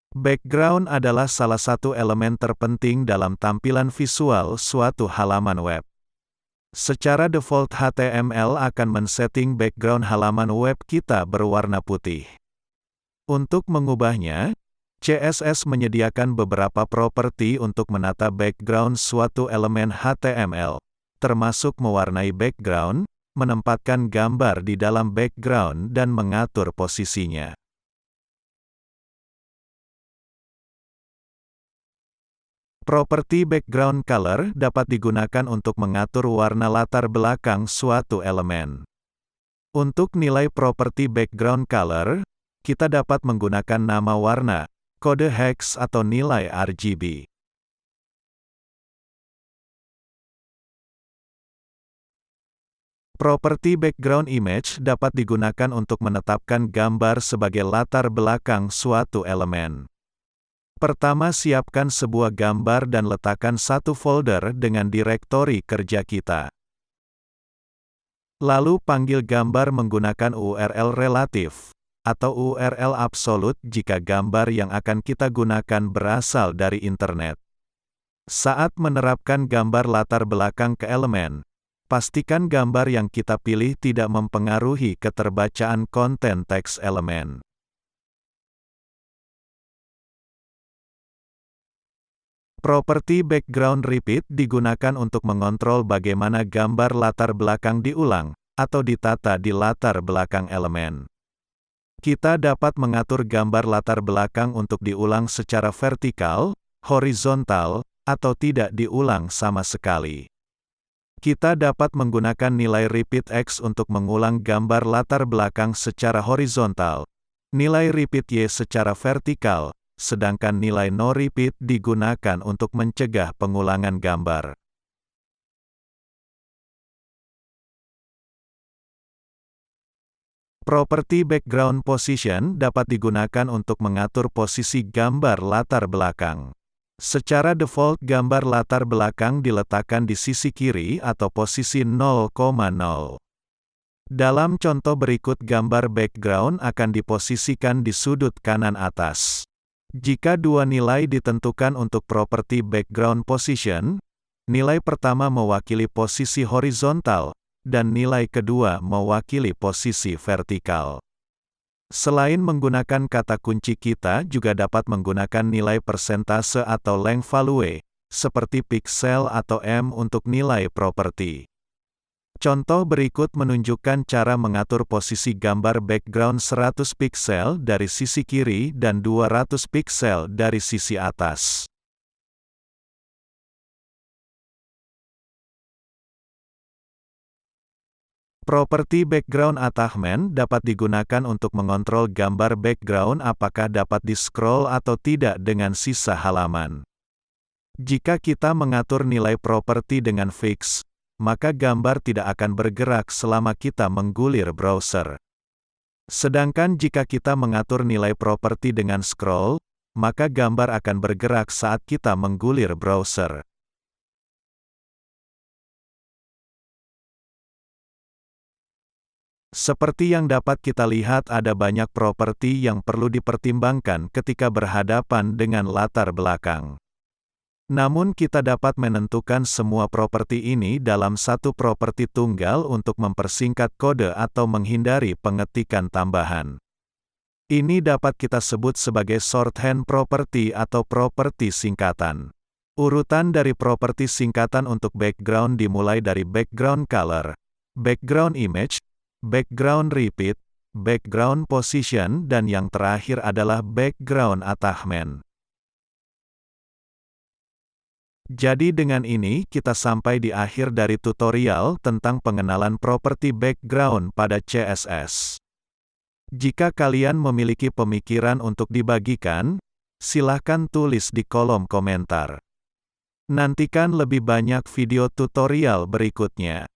Background adalah salah satu elemen terpenting dalam tampilan visual suatu halaman web. Secara default HTML akan men-setting background halaman web kita berwarna putih. Untuk mengubahnya, CSS menyediakan beberapa properti untuk menata background suatu elemen HTML, termasuk mewarnai background, menempatkan gambar di dalam background dan mengatur posisinya. Properti background color dapat digunakan untuk mengatur warna latar belakang suatu elemen. Untuk nilai properti background color, kita dapat menggunakan nama warna, kode hex atau nilai RGB. Properti background image dapat digunakan untuk menetapkan gambar sebagai latar belakang suatu elemen. Pertama, siapkan sebuah gambar dan letakkan satu folder dengan direktori kerja kita. Lalu panggil gambar menggunakan URL relatif, atau URL absolut jika gambar yang akan kita gunakan berasal dari internet. Saat menerapkan gambar latar belakang ke elemen, pastikan gambar yang kita pilih tidak mempengaruhi keterbacaan konten teks elemen. Properti background repeat digunakan untuk mengontrol bagaimana gambar latar belakang diulang, atau ditata di latar belakang elemen. Kita dapat mengatur gambar latar belakang untuk diulang secara vertikal, horizontal, atau tidak diulang sama sekali. Kita dapat menggunakan nilai repeat X untuk mengulang gambar latar belakang secara horizontal, nilai repeat Y secara vertikal, sedangkan nilai no repeat digunakan untuk mencegah pengulangan gambar. Properti background position dapat digunakan untuk mengatur posisi gambar latar belakang. Secara default gambar latar belakang diletakkan di sisi kiri atau posisi 0,0. Dalam contoh berikut gambar background akan diposisikan di sudut kanan atas. Jika dua nilai ditentukan untuk properti background position, nilai pertama mewakili posisi horizontal, dan nilai kedua mewakili posisi vertikal. Selain menggunakan kata kunci, kita juga dapat menggunakan nilai persentase atau length value, seperti piksel atau M untuk nilai properti. Contoh berikut menunjukkan cara mengatur posisi gambar background 100 piksel dari sisi kiri dan 200 piksel dari sisi atas. Properti background attachment dapat digunakan untuk mengontrol gambar background apakah dapat di-scroll atau tidak dengan sisa halaman. Jika kita mengatur nilai properti dengan fix, maka gambar tidak akan bergerak selama kita menggulir browser. Sedangkan jika kita mengatur nilai properti dengan scroll, maka gambar akan bergerak saat kita menggulir browser. Seperti yang dapat kita lihat, ada banyak properti yang perlu dipertimbangkan ketika berhadapan dengan latar belakang. Namun kita dapat menentukan semua properti ini dalam satu properti tunggal untuk mempersingkat kode atau menghindari pengetikan tambahan. Ini dapat kita sebut sebagai shorthand property atau properti singkatan. Urutan dari properti singkatan untuk background dimulai dari background color, background image, background repeat, background position, dan yang terakhir adalah background attachment. Jadi dengan ini kita sampai di akhir dari tutorial tentang pengenalan properti background pada CSS. Jika kalian memiliki pemikiran untuk dibagikan, silahkan tulis di kolom komentar. Nantikan lebih banyak video tutorial berikutnya.